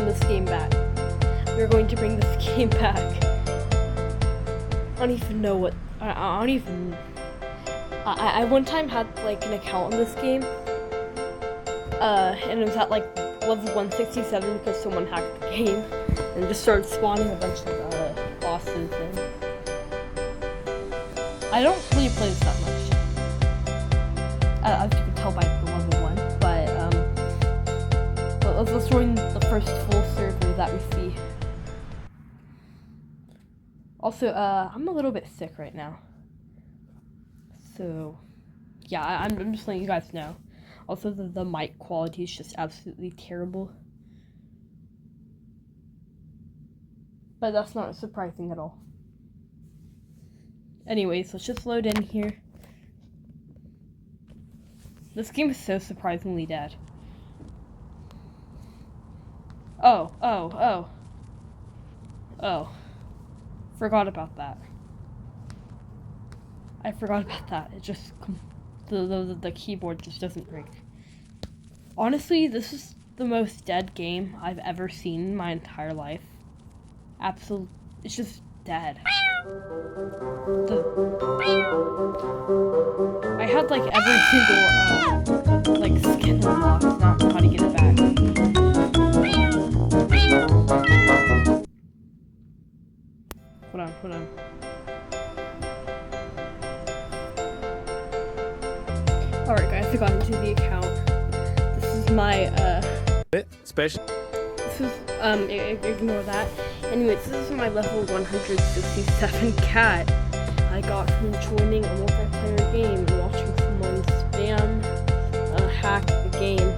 this game back. We're going to bring this game back. I don't even know what. I don't even. I one time had like an account in this game. And it was at like level 167 because someone hacked the game and just started spawning a bunch of bosses. And I don't really play this that much, as you can tell by the level 1. But let's join the first full server that we see. Also, I'm a little bit sick right now, so yeah, I'm just letting you guys know. Also, the mic quality is just absolutely terrible. But that's not surprising at all. Anyways, let's just load in here. This game is so surprisingly dead. Oh. Forgot about that. I forgot about that. It just... The keyboard just doesn't break. Honestly, this is the most dead game I've ever seen in my entire life. Absolutely, it's just dead. I had like every single like skin unlocked, not how to get it back. Hold on. Alright guys, I got into the account. This is my, Special. This is, ignore that. Anyways, this is my level 167 cat I got from joining a multiplayer game and watching someone spam, hack the game.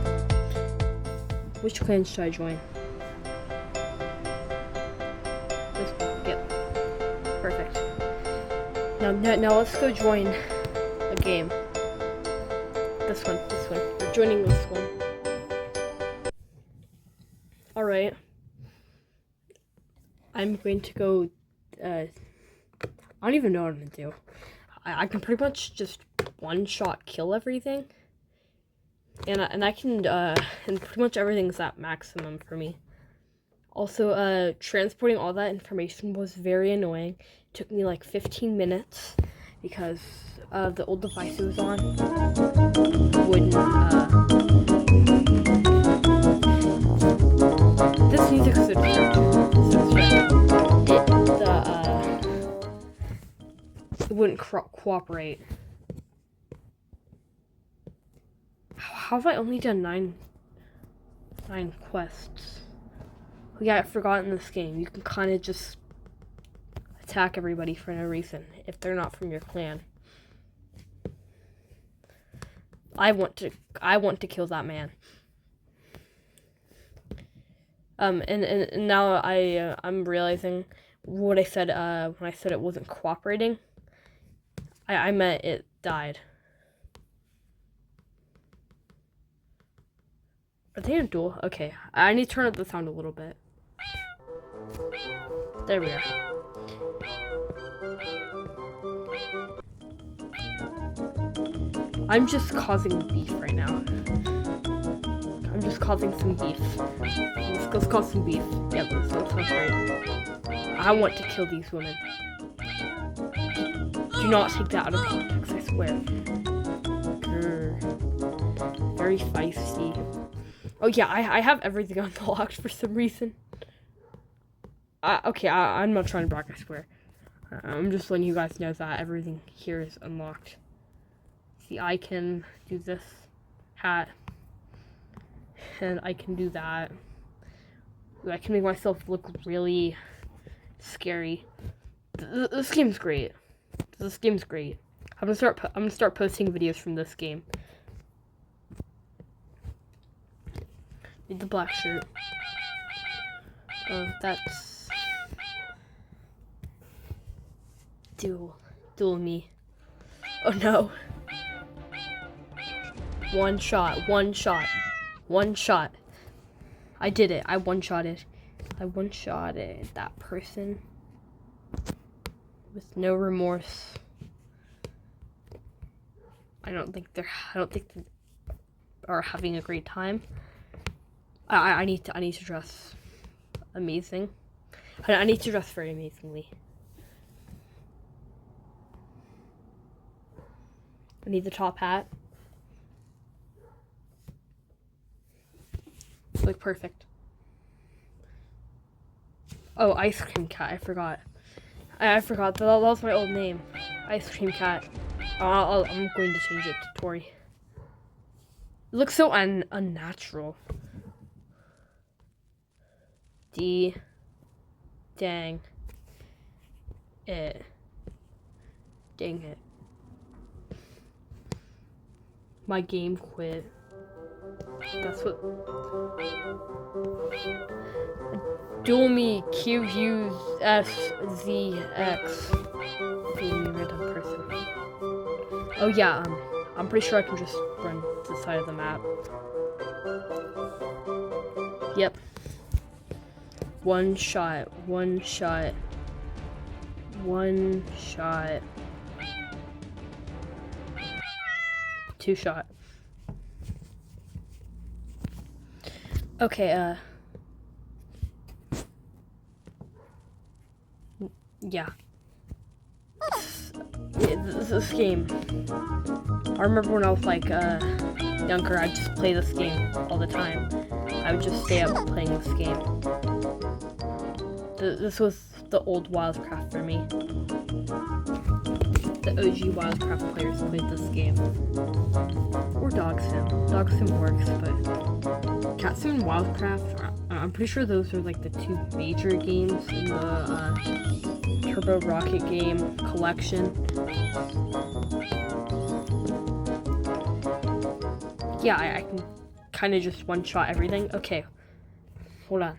Which clan should I join? This one, yep. Perfect. Now let's go join a game. This one. We're joining this one. Alright. I'm going to go, I don't even know what I'm gonna do. I can pretty much just one-shot kill everything. And I can, and pretty much everything's at maximum for me. Also, transporting all that information was very annoying. It took me like 15 minutes because the old device it was on wouldn't, this music is it wouldn't cooperate. How have I only done nine quests? Yeah, I forgot in this game, you can kind of just attack everybody for no reason if they're not from your clan. I want to kill that man. And now I'm realizing what I said when I said it wasn't cooperating. I meant it died. Are they in a duel? Okay, I need to turn up the sound a little bit. There we are. I'm just causing beef right now. I'm just causing some beef. Let's cause some beef. Yeah, that sounds great. I want to kill these women. Do not take that out of context, I swear. Grr. Very feisty. Oh yeah, I have everything unlocked for some reason. Okay, I'm not trying to brag, I swear. I'm just letting you guys know that everything here is unlocked. See, I can do this hat. And I can do that. I can make myself look really scary. This game's great. I'm gonna start posting videos from this game. Need the black shirt. Oh, that's duel me. Oh no. One shot. I did it. I one-shotted that person with no remorse. I don't think they are having a great time. I need to dress amazing. I need to dress very amazingly. I need the top hat. Like perfect. Oh, Ice Cream Cat. I forgot. I forgot. That was my old name. Ice Cream Cat. I'm going to change it to Tori. It looks so unnatural. Dang it. Dang it. My game quit. That's what. Duel me QUSZX. Being a random person. Oh yeah, I'm pretty sure I can just run to the side of the map. Yep. One shot. Two shot. Okay, yeah. This game. I remember when I was like younger, I'd just play this game all the time. I would just stay up playing this game. This was the old Wildcraft for me. The OG Wildcraft players played this game. Or Dog Sim. Dog Sim works, but Cat Sim and Wildcraft, I'm pretty sure those are like the two major games in the Turbo Rocket game collection. Yeah, I can kind of just one-shot everything. Okay, hold on.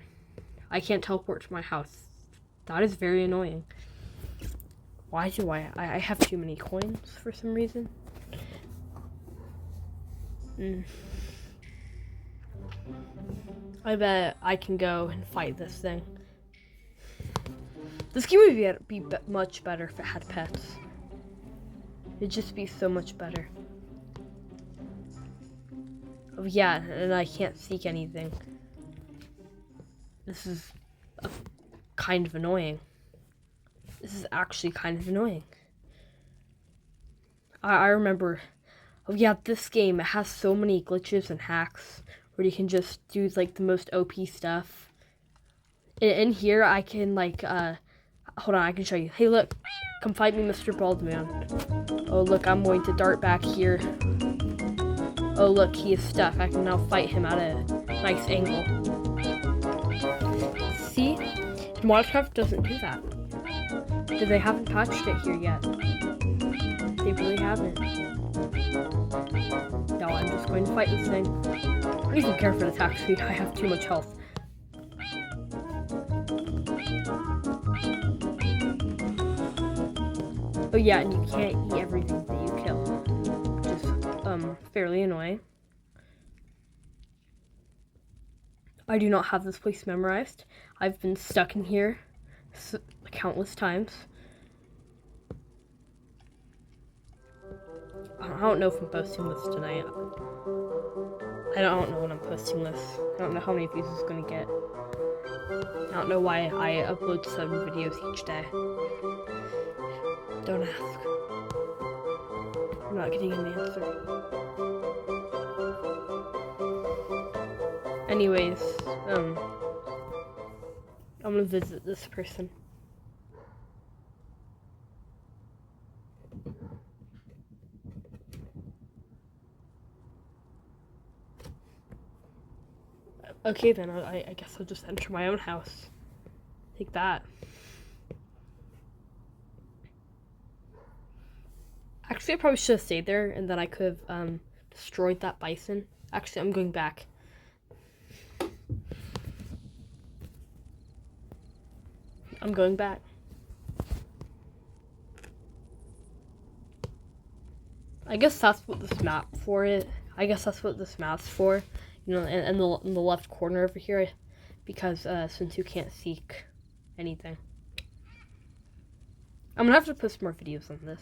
I can't teleport to my house. That is very annoying. Why do I have too many coins for some reason. I bet I can go and fight this thing. This game would be much better if it had pets. It'd just be so much better. Oh yeah, and I can't seek anything. This is kind of annoying. This is actually kind of annoying. I remember, oh yeah, this game, it has so many glitches and hacks where you can just do like the most OP stuff. In here, I can like, hold on, I can show you. Hey look, come fight me, Mr. Baldman. Oh look, I'm going to dart back here. Oh look, he is stuck. I can now fight him at a nice angle. See? Minecraft doesn't do that. Because they haven't patched it here yet. They really haven't. No, I'm just going to fight this thing. I don't even care for the attack speed. I have too much health. Oh yeah, and you can't eat everything that you kill. Which is, fairly annoying. I do not have this place memorized. I've been stuck in here countless times. I don't know if I'm posting this tonight. I don't know when I'm posting this. I don't know how many views it's gonna get. I don't know why I upload 7 videos each day. Don't ask. I'm not getting an answer. Anyways, I'm gonna visit this person. Okay then, I guess I'll just enter my own house. Take that. Actually, I probably should have stayed there, and then I could have destroyed that bison. Actually, I'm going back. I'm going back. I guess that's what this map for it. I guess that's what this map's for. You know, in the left corner over here, because since you can't seek anything. I'm gonna have to post more videos on this.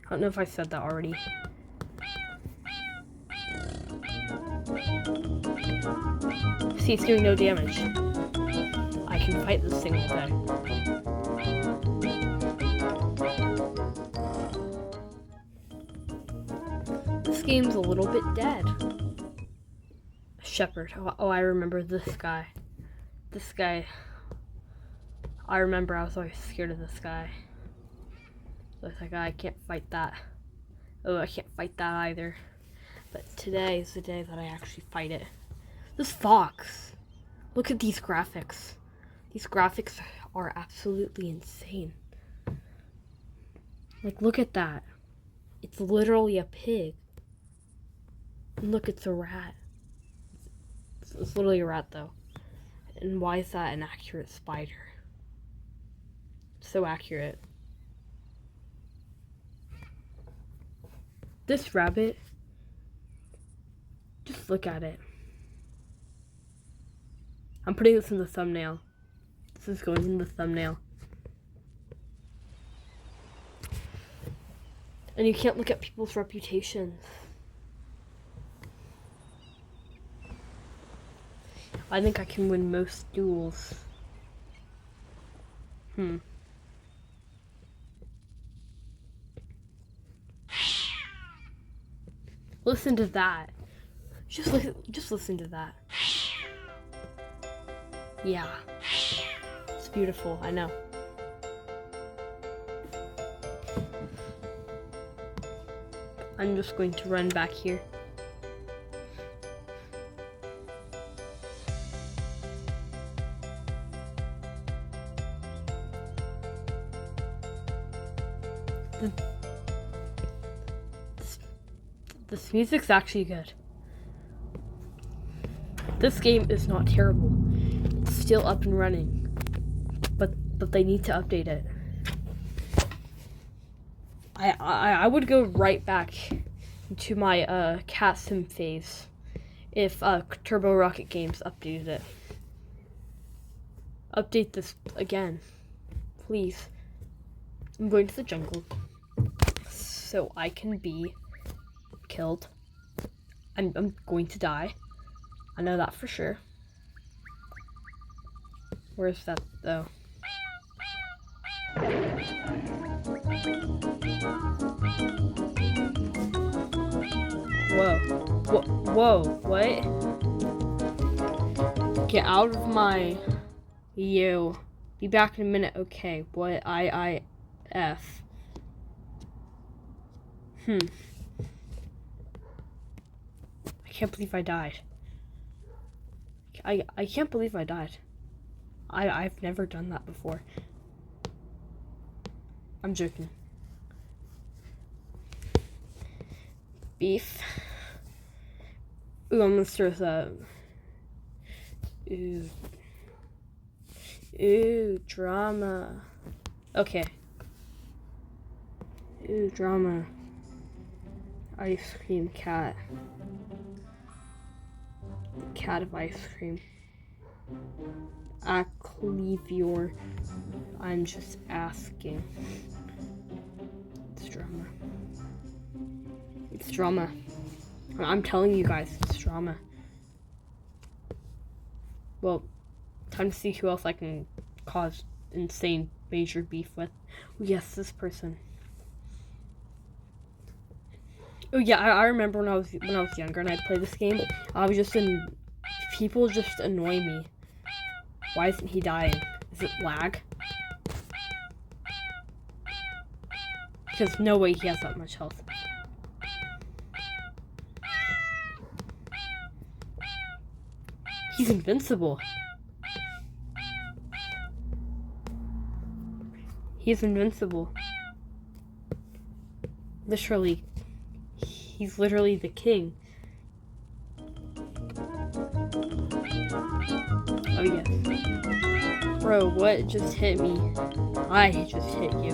I don't know if I said that already. See, it's doing no damage. I can fight this thing all day. This game's a little bit dead. Shepherd. Oh, I remember this guy. This guy. I remember I was always scared of this guy. So I was like, I can't fight that. Oh, I can't fight that either. But today is the day that I actually fight it. This fox. Look at these graphics. These graphics are absolutely insane. Like, look at that. It's literally a pig. And look, it's a rat. It's literally a rat, though. And why is that an accurate spider? So accurate. This rabbit, just look at it. I'm putting this in the thumbnail. This is going in the thumbnail. And you can't look at people's reputations. I think I can win most duels. Listen to that. Just listen to that. Yeah. It's beautiful, I know. I'm just going to run back here. This music's actually good. This game is not terrible. It's still up and running. But they need to update it. I would go right back to my Cat Sim phase if Turbo Rocket Games updated it. Update this again, please. I'm going to the jungle so I can be killed. I'm going to die. I know that for sure. Where's that though? Whoa. Whoa, what? Get out of my... You. Be back in a minute. Okay, what? IIF. I can't believe I died. I can't believe I died. I've never done that before. I'm joking. Beef. Ooh, I'm gonna stir this up. Ooh, drama. Okay. Ooh, drama. Ice cream cat. Cat of ice cream. Acclevior. I'm just asking. It's drama. It's drama. I'm telling you guys, it's drama. Well, time to see who else I can cause insane major beef with. Oh, yes, this person. Oh yeah, I remember when I was younger and I'd play this game. I was just people just annoy me. Why isn't he dying? Is it lag? Because no way he has that much health. He's invincible. He's invincible. Literally. He's literally the king. Oh yes. Bro, what just hit me? I just hit you.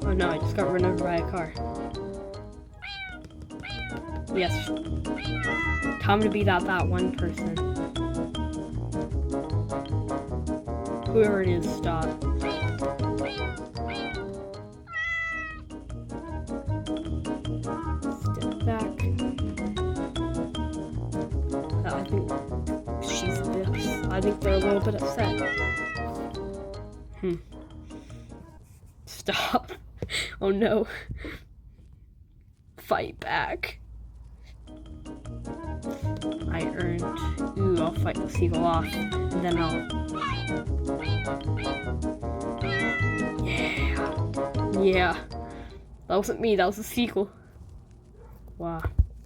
Oh no, I just got run over by a car. Yes. Time to beat out that one person. Whoever it is, stop. Step back. I think she's this. I think they're a little bit upset. Stop. Oh no. Fight back. I earned. Ooh, I'll fight the seagull off. And then I'll. Yeah. Yeah. That wasn't me, that was the seagull. Wow.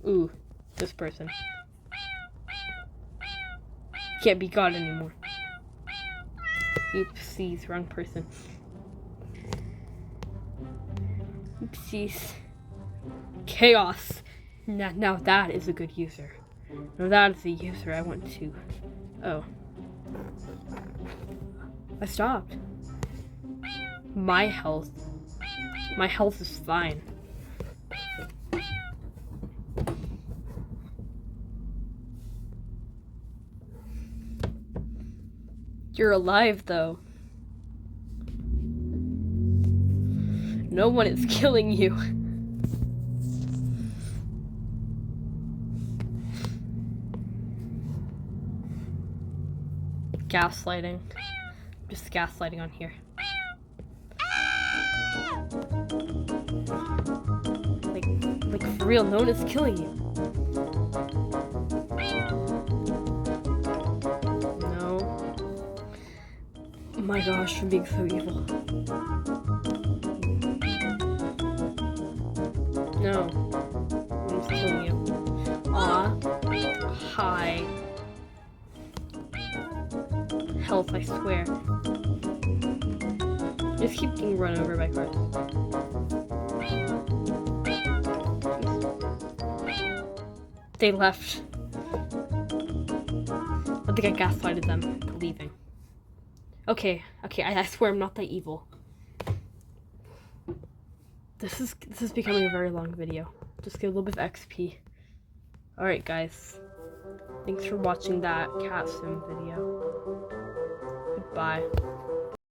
Ooh, this person. Can't be God anymore. Oopsies, wrong person. Oopsies. Chaos. Now that is a good user. Now that is the user I want to. Oh. I stopped. My health. My health is fine. You're alive, though. No one is killing you. Gaslighting. Just gaslighting on here. Like for real, no one is killing you. Oh my gosh, for being so evil. No. I'm killing you. Aw. Hi. Health, I swear. Just keep getting run over by cars. They left. I think I gaslighted them into leaving. Okay, I swear I'm not that evil. This is becoming a very long video. Just get a little bit of XP. Alright guys. Thanks for watching that cat sim video. Goodbye.